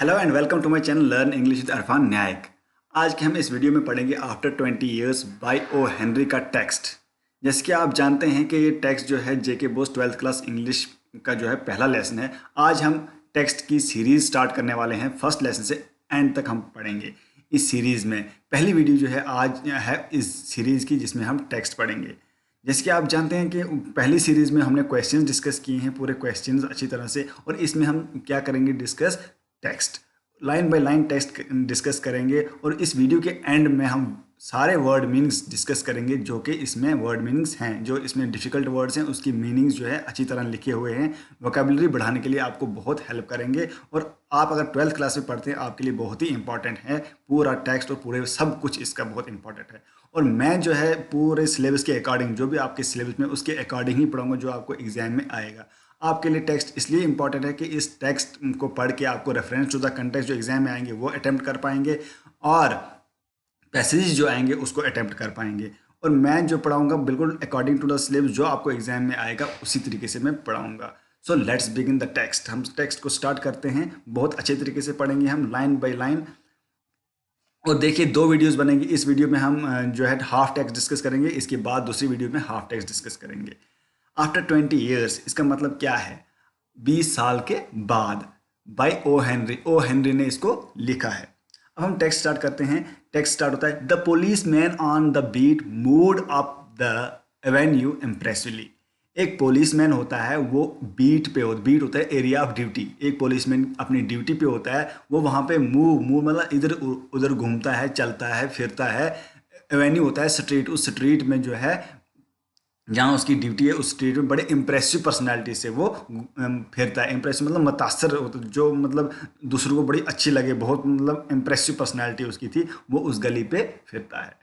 Hello and welcome to my channel learn English with Arfan Nyayak. आज के हम इस वीडियो में पढ़ेंगे after 20 years by O Henry का टेक्स्ट। जैसे कि आप जानते हैं कि ये टेक्स्ट जो है जेके बोस 12th क्लास इंग्लिश का जो है पहला लेसन है। आज हम टेक्स्ट की सीरीज स्टार्ट करने वाले हैं। फर्स्ट लेसन से एंड तक हम पढ़ेंगे इस सीरीज़ में। पहली वीडियो जो है आज है इस सीरीज़ की जिसमें हम टेक्स्ट पढ़ेंगे। जैसे कि आप जानते हैं कि पहली सीरीज़ में हमने क्वेश्चंस डिस्कस किए हैं, पूरे क्वेश्चंस अच्छी तरह से, और इसमें हम क्या करेंगे, discuss text, line by line text discuss करेंगे। और इस वीडियो के एंड में हम सारे वर्ड मीनिंग्स डिस्कस करेंगे जो कि इसमें वर्ड मीनिंग्स हैं, जो इसमें डिफ़िकल्ट वर्ड्स हैं उसकी मीनिंग्स जो है अच्छी तरह लिखे हुए हैं। वोकेबलरी बढ़ाने के लिए आपको बहुत हेल्प करेंगे और आप अगर 12th क्लास में पढ़ते हैं आपके लिए बहुत ही इंपॉर्टेंट है। पूरा टेक्स्ट और पूरे सब कुछ इसका बहुत इंपॉर्टेंट है। और मैं जो है पूरे सिलेबस के अकॉर्डिंग, जो भी आपके सिलेबस में उसके अकॉर्डिंग ही पढ़ाऊँगा जो आपको एग्जाम में आएगा। आपके लिए टेक्स्ट इसलिए इंपॉर्टेंट है कि इस टेक्स्ट को पढ़ के आपको रेफरेंस टू द कंटेक्स्ट जो एग्जाम में आएंगे वो अटेम्प्ट कर पाएंगे और पैसेज जो आएंगे उसको अटेम्प्ट कर पाएंगे। और मैं जो पढ़ाऊंगा बिल्कुल अकॉर्डिंग टू द सिलेबस जो आपको एग्जाम में आएगा उसी तरीके से मैं पढ़ाऊंगा। So let's begin the text. हम टेक्स्ट को स्टार्ट करते हैं। बहुत अच्छे तरीके से पढ़ेंगे हम, लाइन बाय लाइन। और देखिए, 2 वीडियोस बनेंगी। इस वीडियो में हम जो है हाफ टेक्स्ट डिस्कस करेंगे, इसके बाद दूसरी वीडियो में हाफ टेक्स्ट डिस्कस करेंगे। आफ्टर 20 ईयर्स, इसका मतलब क्या है? 20 साल के बाद। By O Henry, O Henry ने इसको लिखा है। अब हम टेक्स्ट स्टार्ट करते हैं। टेक्स्ट स्टार्ट होता है, the policeman on the beat moved up the avenue impressively. एक पुलिसमैन होता है, वो बीट पे बीट होता है एरिया ऑफ ड्यूटी। एक पुलिसमैन अपनी ड्यूटी पे होता है, वो वहाँ पे मूव मतलब इधर उधर घूमता है, चलता है, फिरता है। एवेन्यू होता है स्ट्रीट, उस स्ट्रीट में जो है जहाँ उसकी ड्यूटी है उस स्ट्रीट में बड़े इंप्रेसिव पर्सनालिटी से वो फिरता है। इंप्रेसिव मतलब मुतासर होता, जो मतलब दूसरों को बड़ी अच्छी लगे, बहुत मतलब इंप्रेसिव पर्सनालिटी उसकी थी, वो उस गली पे फिरता है।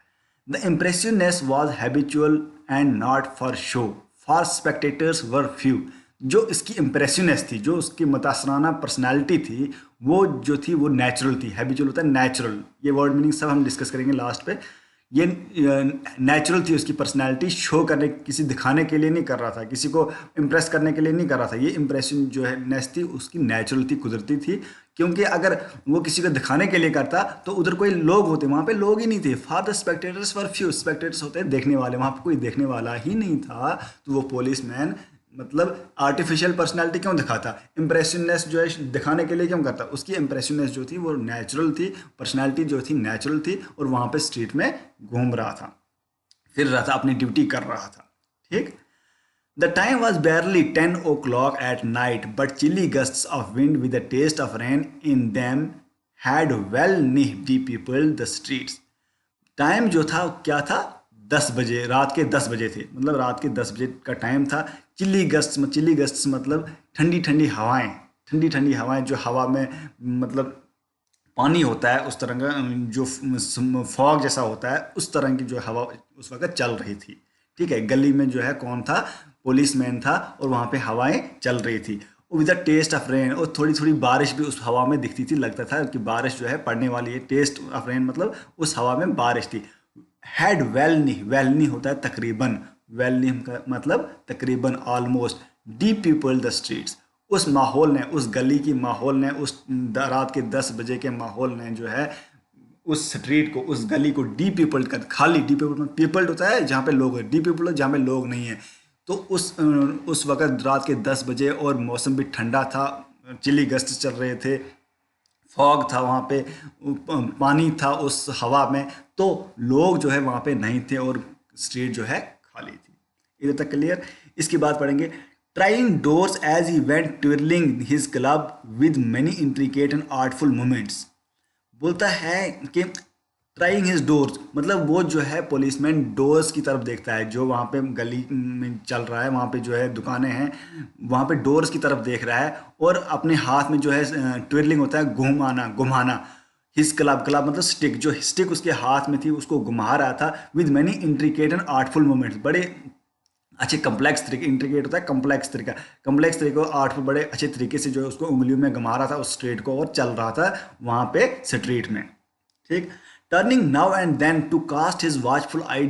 The impressiveness was habitual and not for show, for spectators were few. जो इसकी इम्प्रेसिवनेस थी, जो उसकी मुतासराना पर्सनालिटी थी, वो जो थी वो नेचुरल थी। हैबिचुअल होता है नेचुरल। ये वर्ड मीनिंग सब हम डिस्कस करेंगे लास्ट पे। ये नेचुरल थी उसकी पर्सनालिटी, शो करने, किसी दिखाने के लिए नहीं कर रहा था, किसी को इम्प्रेस करने के लिए नहीं कर रहा था। ये इम्प्रेशन जो है नेस थी उसकी नेचुरल थी, कुदरती थी। क्योंकि अगर वो किसी को दिखाने के लिए करता तो उधर कोई लोग होते, वहाँ पे लोग ही नहीं थे। For the spectators were few, spectators होते हैं देखने वाले, वहाँ पे कोई देखने वाला ही नहीं था। तो वो पुलिसमैन मतलब आर्टिफिशियल पर्सनालिटी क्यों दिखाता, इम्प्रेसिवनेस जो है दिखाने के लिए क्यों करता? उसकी इम्प्रेसिवनेस जो थी वो नेचुरल थी, पर्सनालिटी जो थी नेचुरल थी, और वहाँ पे स्ट्रीट में घूम रहा था, फिर रहा था, अपनी ड्यूटी कर रहा था। ठीक। The time was barely 10 o'clock at night, but chilly gusts of wind with a taste of rain in them had well nigh depeopled the streets. Time जो था क्या था? 10 बजे, रात के 10 बजे थे, मतलब रात के 10 बजे का टाइम था। चिली गस्ट्स मतलब ठंडी ठंडी हवाएं, ठंडी ठंडी हवाएं, जो हवा में मतलब पानी होता है उस तरह का, जो फॉग जैसा होता है उस तरह की जो हवा उस वक्त चल रही थी। ठीक है। गली में जो है कौन था? पुलिसमैन था, और वहाँ पे हवाएं चल रही थी। With the taste of rain, और थोड़ी थोड़ी बारिश भी उस हवा में दिखती थी, लगता था कि बारिश जो है पड़ने वाली है। टेस्ट ऑफ रेन मतलब उस हवा में बारिश थी। हैड वेलनी होता है तकरीबन, वेलनी का मतलब तकरीबन, almost. Deep people the streets, उस माहौल ने, उस गली की माहौल ने, उस रात के 10 बजे के माहौल ने जो है उस स्ट्रीट को, उस गली को डी पीपल कर, खाली डी पीपल पीपल्ड होता है जहाँ पे लोग हैं, डी पीपल जहाँ पे लोग नहीं है। तो उस वक्त रात के 10 बजे और मौसम भी ठंडा था, चिली गस्ट चल रहे थे, फॉग था वहाँ पे, पानी था उस हवा में, तो लोग जो है वहाँ पे नहीं थे और स्ट्रीट जो है खाली थी। इधर तक क्लियर। इसकी बात पढ़ेंगे। Trying doors as he went twirling his club with many intricate and artful movements. बोलता है कि ट्राइंग हिज डोर्स मतलब वो जो है पुलिसमैन डोर्स की तरफ देखता है, जो वहाँ पे गली में चल रहा है, वहाँ पे जो है दुकानें हैं, वहाँ पे डोर्स की तरफ देख रहा है, और अपने हाथ में जो है ट्विरलिंग होता है, घुमाना। हिज क्लब मतलब स्टिक, जो स्टिक उसके हाथ में थी उसको घुमा रहा था। With many intricate and artful movements, बड़े अच्छे कम्प्लेक्स तरीके, इंट्रिकेट होता है कम्प्लेक्स तरीका, कम्प्लेक्स तरीके को आर्टफुल बड़े अच्छे तरीके से जो है उसको उंगलियों में घुमा रहा था उस स्ट्रीट को, और चल रहा था वहाँ पे स्ट्रीट में। ठीक। Turning now and then to cast his watchful eye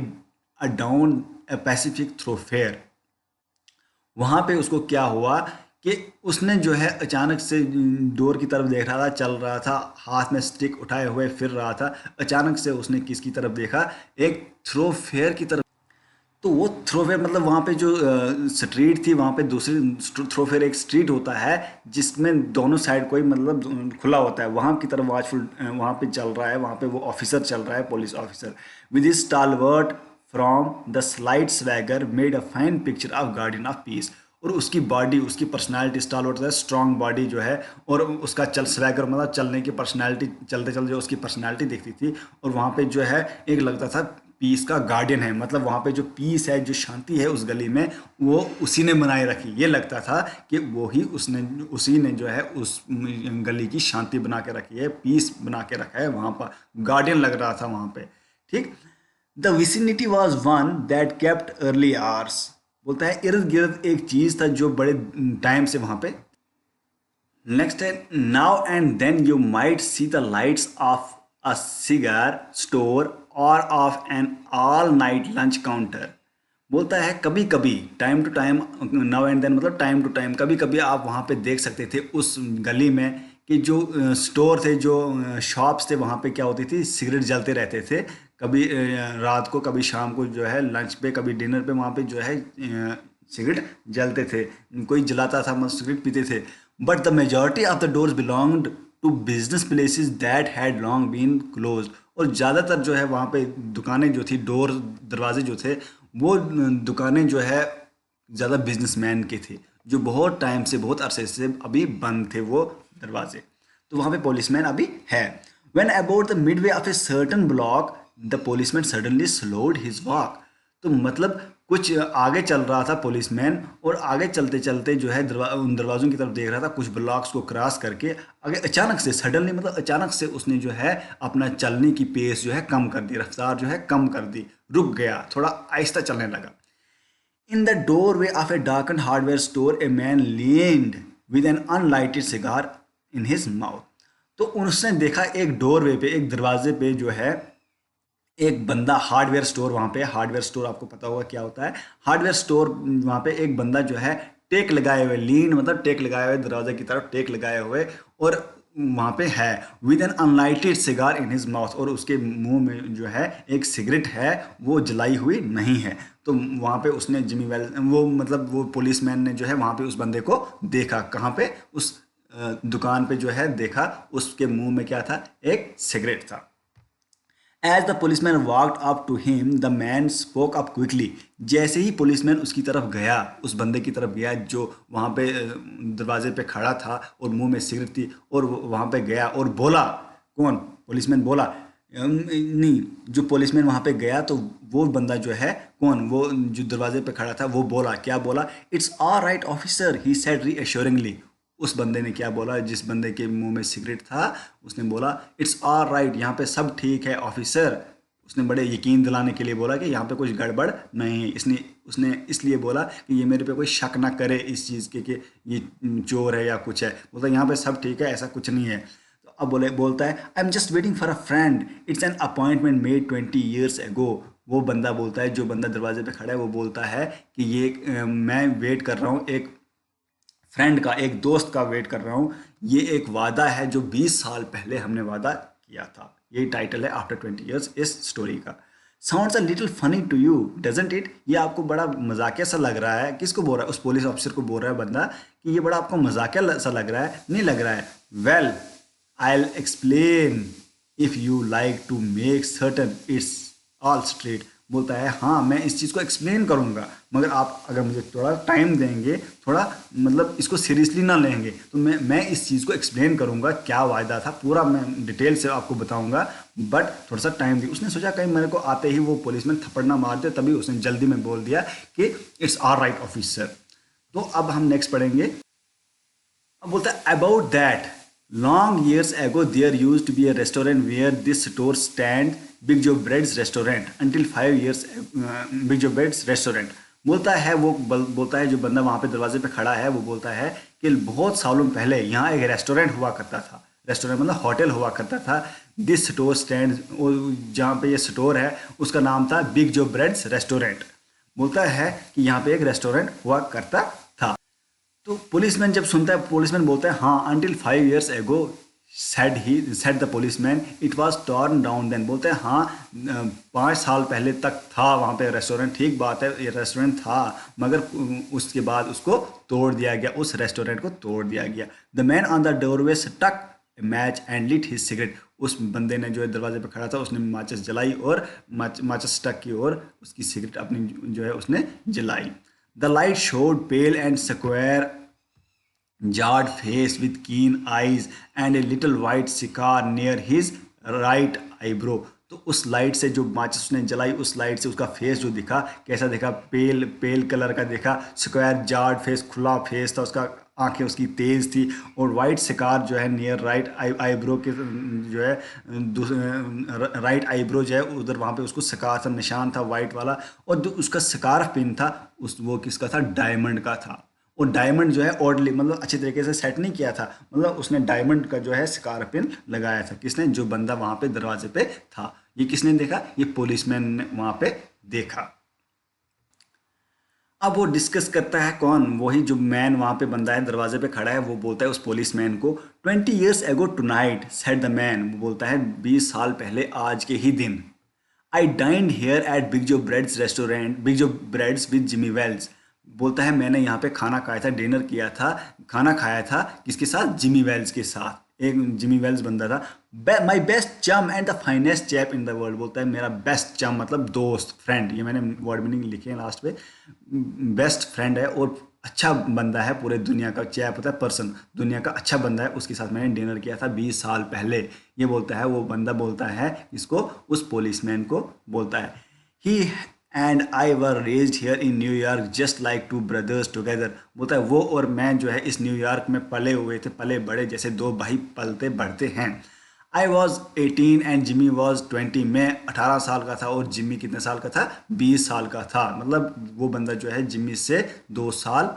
down a pacific thoroughfare. वहाँ पे उसको क्या हुआ कि उसने जो है अचानक से डोर की तरफ देख रहा था, चल रहा था, हाथ में स्टिक उठाए हुए फिर रहा था। अचानक से उसने किसकी तरफ देखा? एक थ्रोफेयर की तरफ। तो वो थ्रोफेयर मतलब वहाँ पे जो स्ट्रीट थी, वहाँ पे दूसरी थ्रोफेयर एक स्ट्रीट होता है जिसमें दोनों साइड कोई मतलब खुला होता है, वहाँ की तरफ वॉचफुल वहाँ पे चल रहा है, वहाँ पे वो ऑफिसर चल रहा है, police officer with his stalwart from the slide swagger made a fine picture of guardian of peace. और उसकी बॉडी, उसकी पर्सनालिटी, स्टालवर्ट है स्ट्रॉन्ग बॉडी जो है, और उसका चल स्वैगर मतलब चलने की पर्सनालिटी, चलते चलते जो उसकी पर्सनालिटी दिखती थी। और वहाँ पे जो है एक लगता था पीस का गार्डियन है, मतलब वहाँ पे जो पीस है, जो शांति है उस गली में, वो उसी ने बनाए रखी। ये लगता था कि वो ही उसी ने जो है उस गली की शांति बना के रखी है, पीस बना के रखा है, वहाँ पर गार्डियन लग रहा था वहाँ पे। ठीक। The vicinity was one that kept early hours. बोलता है इर्द गिर्द एक चीज था जो बड़े टाइम से वहां पे। नेक्स्ट है now and then you might see the lights of a cigar store or of an all night lunch counter. बोलता है कभी कभी, time to time, now and then मतलब टाइम टू टाइम, कभी कभी आप वहाँ पे देख सकते थे उस गली में कि जो स्टोर थे, जो शॉप्स थे, वहाँ पे क्या होती थी, सिगरेट जलते रहते थे। कभी रात को, कभी शाम को जो है लंच पे, कभी डिनर पे, वहाँ पे जो है सिगरेट जलते थे। कोई जलाता था, मतलब सिगरेट पीते थे। But the majority of the doors belonged to business places that had long been closed. और ज़्यादातर जो है वहाँ पे दुकानें जो थी, डोर, दरवाजे जो थे, वो दुकानें जो है ज़्यादा बिजनेसमैन के थे, जो बहुत टाइम से, बहुत अरसे से अभी बंद थे वो दरवाजे। तो वहाँ पे पुलिसमैन अभी है। When about the midway of a certain block, the policeman suddenly slowed his walk. तो मतलब कुछ आगे चल रहा था पुलिसमैन, और आगे चलते चलते जो है उन दरवाजों की तरफ देख रहा था, कुछ ब्लॉक्स को क्रॉस करके आगे अचानक से, सडनली मतलब अचानक से उसने जो है अपना चलने की पेस जो है कम कर दी, रफ्तार जो है कम कर दी, रुक गया, थोड़ा आहिस्ता चलने लगा। In the doorway of a darkened hardware store, a man leaned with an unlighted cigar in his mouth. तो उसने देखा एक डोरवे पे, एक दरवाजे पे जो है एक बंदा, हार्डवेयर स्टोर, वहाँ पे हार्डवेयर स्टोर आपको पता होगा क्या होता है, हार्डवेयर स्टोर, वहाँ पे एक बंदा जो है टेक लगाए हुए, लीन मतलब टेक लगाए हुए, दरवाजे की तरफ टेक लगाए हुए, और वहाँ पे है with an unlighted cigar in his mouth, और उसके मुंह में जो है एक सिगरेट है, वो जलाई हुई नहीं है। तो वहाँ पे उसने जिमी वेल, वो मतलब वो पुलिसमैन ने जो है वहाँ पे उस बंदे को देखा, कहाँ पे, उस दुकान पे जो है देखा, उसके मुंह में क्या था, एक सिगरेट था। As the policeman walked up to him the man spoke up quickly. जैसे ही पुलिसमैन उसकी तरफ गया, उस बंदे की तरफ गया जो वहाँ पे दरवाजे पे खड़ा था और मुंह में सिगरेट थी, और वहाँ पे गया और बोला, कौन, पुलिसमैन बोला, नहीं, जो पुलिसमैन वहाँ पे गया तो वो बंदा जो है, कौन, वो जो दरवाजे पे खड़ा था, वो बोला, क्या बोला, it's all right officer, he said reassuringly. उस बंदे ने क्या बोला, जिस बंदे के मुंह में सिगरेट था, उसने बोला इट्स ऑल राइट, यहाँ पे सब ठीक है ऑफिसर। उसने बड़े यकीन दिलाने के लिए बोला कि यहाँ पे कुछ गड़बड़ नहीं है। उसने इसलिए बोला कि ये मेरे पे कोई शक ना करे इस चीज़ के कि ये चोर है या कुछ है। बोलता यहाँ पे सब ठीक है, ऐसा कुछ नहीं है। तो अब बोलता है I am just waiting for a friend, it's an appointment made 20 years ago। वो बंदा बोलता है, जो बंदा दरवाजे पे खड़ा है, वो बोलता है कि ये मैं वेट कर रहा हूँ, एक फ्रेंड का, एक दोस्त का वेट कर रहा हूँ। ये एक वादा है जो 20 साल पहले हमने वादा किया था। यही टाइटल है आफ्टर 20 years इस स्टोरी का। Sounds a little funny to you doesn't it. ये आपको बड़ा मजाकिया सा लग रहा है। किसको बोल रहा है? उस पुलिस ऑफिसर को बोल रहा है बंदा कि ये बड़ा आपको मजाकिया सा लग रहा है। नहीं लग रहा है। Well I will explain if you like to make certain it's all straight. बोलता है हाँ मैं इस चीज़ को एक्सप्लेन करूँगा, मगर आप अगर मुझे थोड़ा टाइम देंगे, थोड़ा मतलब इसको सीरियसली ना लेंगे, तो मैं इस चीज़ को एक्सप्लेन करूँगा, क्या वायदा था पूरा मैं डिटेल से आपको बताऊँगा, बट थोड़ा सा टाइम दी। उसने सोचा कहीं मेरे को आते ही वो पुलिसमैन थप्पड़ ना मार दे, तभी उसने जल्दी में बोल दिया कि इट्स ऑल राइट ऑफिसर। तो अब हम नेक्स्ट पढ़ेंगे। अब बोलता है about that long years ago there used to be a restaurant where this store stand Big Joe Bread's restaurant until 5 years Big Joe Bread's restaurant। बोलता है वो बोलता है जो बंदा वहाँ पे दरवाजे पे खड़ा है, वो बोलता है कि बहुत सालों पहले यहाँ एक रेस्टोरेंट हुआ करता था। रेस्टोरेंट मतलब होटल हुआ करता था। दिस स्टोर स्टैंड, जहाँ पे ये स्टोर है उसका नाम था बिग जो ब्रेड्स रेस्टोरेंट। बोलता है कि यहाँ पे एक रेस्टोरेंट हुआ करता था। तो पुलिसमैन जब सुनता है, पुलिसमैन बोलता है हाँ, until 5 years ago said the policeman it was torn down then. बोलते हैं हाँ, 5 साल पहले तक था वहाँ पे रेस्टोरेंट, ठीक बात है, ये रेस्टोरेंट था, मगर उसके बाद उसको तोड़ दिया गया, उस रेस्टोरेंट को तोड़ दिया गया। The man on the doorway struck match and lit his cigarette. उस बंदे ने जो है दरवाजे पे खड़ा था, उसने माचिस जलाई और माचिस स्टक की और उसकी सिगरेट अपनी जो है उसने जलाई। The light showed pale and square jarred face with keen eyes and a little white cigar near his right eyebrow। तो उस लाइट से, जो माचिस उसने जलाई, उस लाइट से उसका फेस जो दिखा, कैसा दिखा, पेल पेल कलर का दिखा, स्क्वायर जार्ड फेस, खुला फेस था उसका, आंखें उसकी तेज थी, और वाइट सिकार जो है नियर राइट आईब्रो के जो है राइट आईब्रो जो है उधर, वहाँ पे उसको सिकार था, निशान था वाइट वाला, और जो उसका स्कार्फ पिन था उस वो किसका था, डायमंड का था। और डायमंड जो है ऑर्डली, मतलब अच्छी तरीके से सेट नहीं किया था, मतलब उसने डायमंड का जो है स्कार पिन लगाया था। किसने, जो बंदा वहां पे दरवाजे पे था। ये किसने देखा, ये पुलिसमैन ने वहां पे देखा। अब वो डिस्कस करता है कौन, वही जो मैन वहां पे बंदा है दरवाजे पे खड़ा है, वो बोलता है उस पुलिसमैन को, 20 years ago tonight said the man। वो बोलता है 20 साल पहले आज के ही दिन, आई डाइंड हेयर एट बिग जो ब्रेड्स रेस्टोरेंट, बिग जो ब्रेड्स विद जिमी वेल्स। बोलता है मैंने यहाँ पे खाना खाया था, डिनर किया था, खाना खाया था किसके साथ, जिमी वेल्स के साथ। एक जिमी वेल्स बंदा था। माई बेस्ट चम and the finest chap in the world. बोलता है मेरा बेस्ट चम मतलब दोस्त, फ्रेंड, ये मैंने वर्ड मीनिंग लिखे हैं लास्ट पे, बेस्ट फ्रेंड है और अच्छा बंदा है पूरे दुनिया का, चैप होता है पर्सन, दुनिया का अच्छा बंदा है, उसके साथ मैंने डिनर किया था 20 साल पहले। ये बोलता है, वो बंदा बोलता है इसको, उस पुलिसमैन को बोलता है, ही and I were raised here in New York just like two brothers together. बोलता है वो और मैं जो है इस न्यूयॉर्क में पले हुए थे, पले बड़े जैसे दो भाई पलते बढ़ते हैं। I was 18 and Jimmy was 20। मैं 18 साल का था और जिमी कितने साल का था, 20 साल का था। मतलब वो बंदा जो है जिमी से 2 साल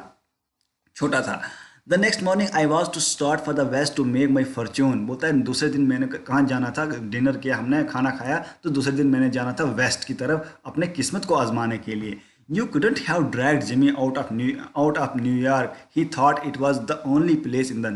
छोटा था। The next morning I was to start for the west to make my fortune. बोलता है दूसरे दिन मैंने कहाँ जाना था, डिनर किया हमने, खाना खाया, तो दूसरे दिन मैंने जाना था वेस्ट की तरफ अपने किस्मत को आजमाने के लिए। You couldn't have dragged Jimmy out of New York. He thought it was the only place in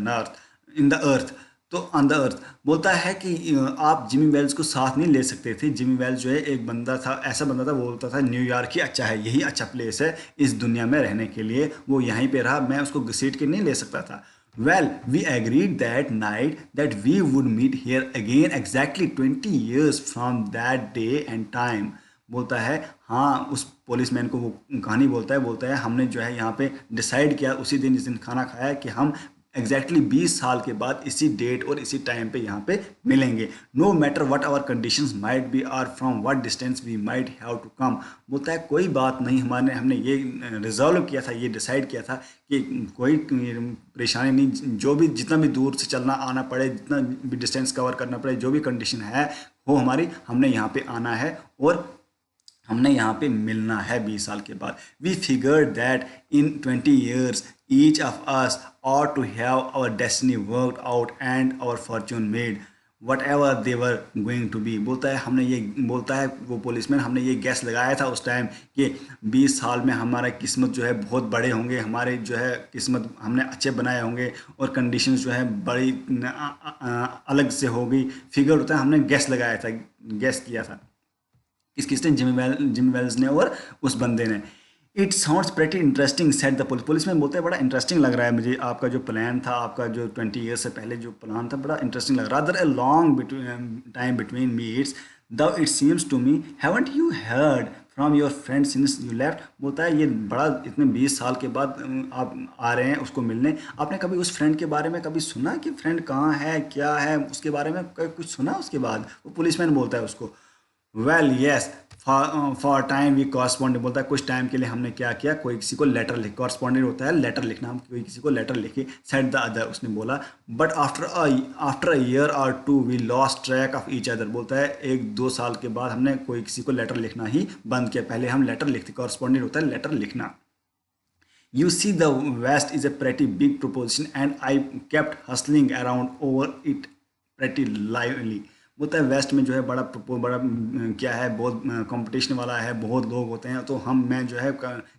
the earth। तो ऑन द अर्थ। बोलता है कि आप जिमी वेल्स को साथ नहीं ले सकते थे। जिमी वेल्स जो है एक बंदा था, ऐसा बंदा था, वो बोलता था न्यूयॉर्क ही अच्छा है, यही अच्छा प्लेस है इस दुनिया में रहने के लिए, वो यहीं पे रहा, मैं उसको घसीट के नहीं ले सकता था। Well we agreed that night that we would meet here again exactly 20 years from that day and time. बोलता है हाँ, उस पुलिसमैन को वो कहानी बोलता है हमने जो है यहाँ पे डिसाइड किया उसी दिन, जिस दिन खाना खाया, कि हम एग्जैक्टली 20 साल के बाद इसी डेट और इसी टाइम पे यहाँ पे मिलेंगे। No matter what our conditions might be or from what distance we might have to come. बोलता है कोई बात नहीं, हमने ये रिजॉल्व किया था, ये डिसाइड किया था कि कोई परेशानी नहीं, जो भी जितना भी दूर से चलना आना पड़े, जितना भी डिस्टेंस कवर करना पड़े, जो भी कंडीशन है वो हमारी, हमने यहाँ पे आना है और हमने यहाँ पे मिलना है 20 साल के बाद। We figured that in 20 years each of us ought to have our destiny worked out and our fortune made whatever they were going to be। बोलता है हमने ये, बोलता है वो पुलिसमैन, हमने ये गैस लगाया था उस टाइम कि 20 साल में हमारा किस्मत जो है बहुत बड़े होंगे, हमारे जो है किस्मत हमने अच्छे बनाए होंगे और कंडीशंस जो है बड़ी अलग से होगी। फिगर होता है हमने गैस लगाया था, गैस किया था, किसने, जिमी वेल्स ने और उस बंदे ने। It sounds pretty interesting said the police में। बोलते हैं बड़ा इंटरेस्टिंग लग रहा है मुझे, आपका जो प्लान था, आपका जो 20 years से पहले जो प्लान था, बड़ा इंटरेस्टिंग लग रहा है। Rather a long time between meets though it seems to me haven't you heard from your friend since you left. बोलता है ये बड़ा, इतने 20 साल के बाद आप आ रहे हैं उसको मिलने, आपने कभी उस फ्रेंड के बारे में कभी सुना कि फ्रेंड कहाँ है, क्या है, उसके बारे में कुछ सुना उसके बाद? वो पुलिसमैन बोलता है उसको, well yes for time we corresponded. बोलता है कुछ टाइम के लिए हमने क्या किया, कोई किसी को लेटर लिख, कॉरस्पॉन्डेंट होता है लेटर लिखना, हम कोई किसी को लेटर लिखे। सेड द अदर, उसने बोला, but after a year or two we lost track of each other. बोलता है 1-2 साल के बाद हमने कोई किसी को लेटर लिखना ही बंद किया, पहले हम लेटर लिखते, कॉरस्पॉन्डेंट होता है लेटर लिखना। You see, the West is a pretty big proposition and I kept hustling around over it pretty lively। बोलता है वेस्ट में जो है बड़ा बड़ा क्या है, बहुत कंपटीशन वाला है, बहुत लोग होते हैं, तो मैं जो है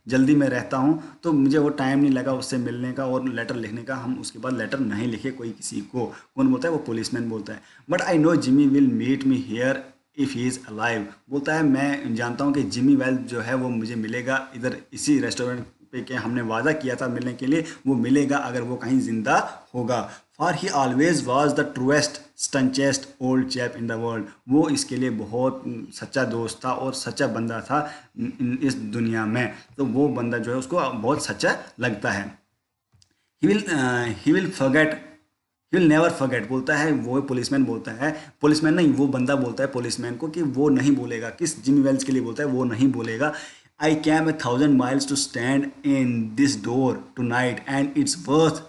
जल्दी में रहता हूँ, तो मुझे वो टाइम नहीं लगा उससे मिलने का और लेटर लिखने का। हम उसके बाद लेटर नहीं लिखे कोई किसी को। कौन बोलता है? वो पुलिसमैन बोलता है। But I know Jimmy will meet me here if he is alive. बोलता है मैं जानता हूँ कि जिमी वेल जो है वो मुझे मिलेगा इधर इसी रेस्टोरेंट पे, के हमने वादा किया था मिलने के लिए, वो मिलेगा अगर वो कहीं जिंदा होगा। For he always was the truest staunchest old chap in the world. वो इसके लिए बहुत सच्चा दोस्त था और सच्चा बंदा था इस दुनिया में। तो वो बंदा जो है उसको बहुत सच्चा लगता है। He will forget, he will never forget. बोलता है वो पुलिसमैन बोलता है, पुलिसमैन नहीं वो बंदा बोलता है पुलिसमैन को कि वो नहीं बोलेगा। किस जिमी वेल्स के लिए बोलता है? वो नहीं बोलेगा। I came 1,000 miles to stand in this door tonight and it's worth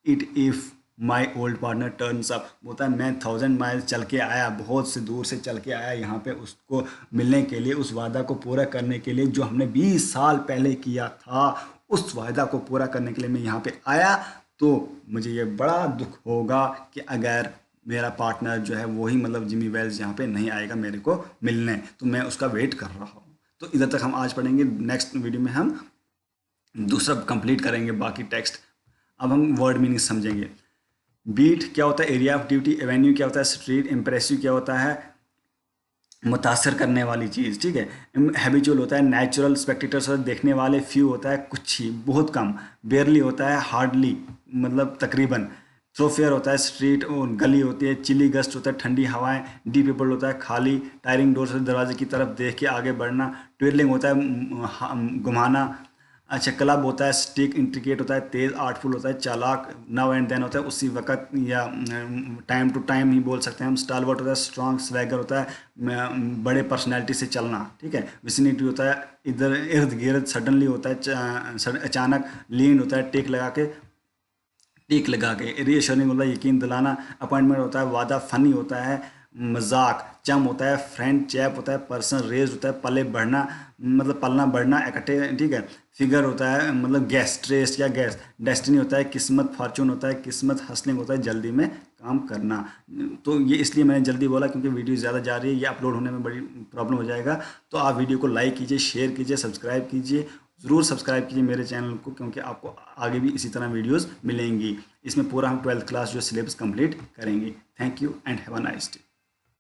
it if my old partner turns up. बोलता है मैं 1,000 miles चल के आया, बहुत से दूर से चल के आया यहाँ पे उसको मिलने के लिए, उस वादा को पूरा करने के लिए जो हमने 20 साल पहले किया था। उस वादा को पूरा करने के लिए मैं यहाँ पे आया। तो मुझे ये बड़ा दुख होगा कि अगर मेरा पार्टनर जो है वही मतलब जिमी वेल्स यहाँ पे नहीं आएगा मेरे को मिलने, तो मैं उसका वेट कर रहा हूँ। तो इधर तक हम आज पढ़ेंगे। नेक्स्ट वीडियो में हम दूसरा कंप्लीट करेंगे बाकी टेक्स्ट। अब हम वर्ड मीनिंग समझेंगे। बीट क्या होता है? Area of duty. एवेन्यू क्या होता है? स्ट्रीट। इम्प्रेसिव क्या होता है? मुतासर करने वाली चीज़, ठीक है। हैबिचुअल होता है नेचुरल। स्पेक्टेटर्स होता है देखने वाले। फ्यू होता है कुछ ही, बहुत कम। बेयरली होता है हार्डली, मतलब तकरीबन। थ्रोफेयर होता है स्ट्रीट और गली होती है। चिली गस्ट होता है ठंडी हवाएं। डी पीपल होता है खाली। टायरिंग डोर से दरवाजे की तरफ देख के आगे बढ़ना। ट्विरलिंग होता है घुमाना। अच्छा, क्लब होता है स्टिक। इंट्रिकेट होता है तेज। आर्टफुल होता है चालाक। नाउ एंड देन होता है उसी वक्त या टाइम टू टाइम ही बोल सकते हैं हम। स्टालवर्ट होता है स्ट्रॉन्ग। स्वैगर होता है बड़े पर्सनैलिटी से चलना, ठीक है। विसिनिटी होता है इधर इर्द गिर्द। सडनली होता है अचानक। लीन होता है टेक लगा के। रीअश्योरिंग होता है यकीन दिलाना। अपॉइंटमेंट होता है वादा। फनी होता है मजाक। चम होता है फ्रेंड। चैप होता है पर्सन। रेज होता है पले बढ़ना, मतलब पलना बढ़ना इकट्ठे, ठीक है। फिगर होता है मतलब गैस, ट्रेस या गैस। डेस्टिनी होता है किस्मत। फॉर्चून होता है किस्मत। हसलिंग होता है जल्दी में काम करना। तो ये इसलिए मैंने जल्दी बोला क्योंकि वीडियो ज़्यादा जा रही है, ये अपलोड होने में बड़ी प्रॉब्लम हो जाएगा। तो आप वीडियो को लाइक कीजिए, शेयर कीजिए, सब्सक्राइब कीजिए। ज़रूर सब्सक्राइब कीजिए मेरे चैनल को, क्योंकि आपको आगे भी इसी तरह वीडियोस मिलेंगी। इसमें पूरा हम 12th क्लास जो सिलेबस कंप्लीट करेंगे। Thank you and have a nice day.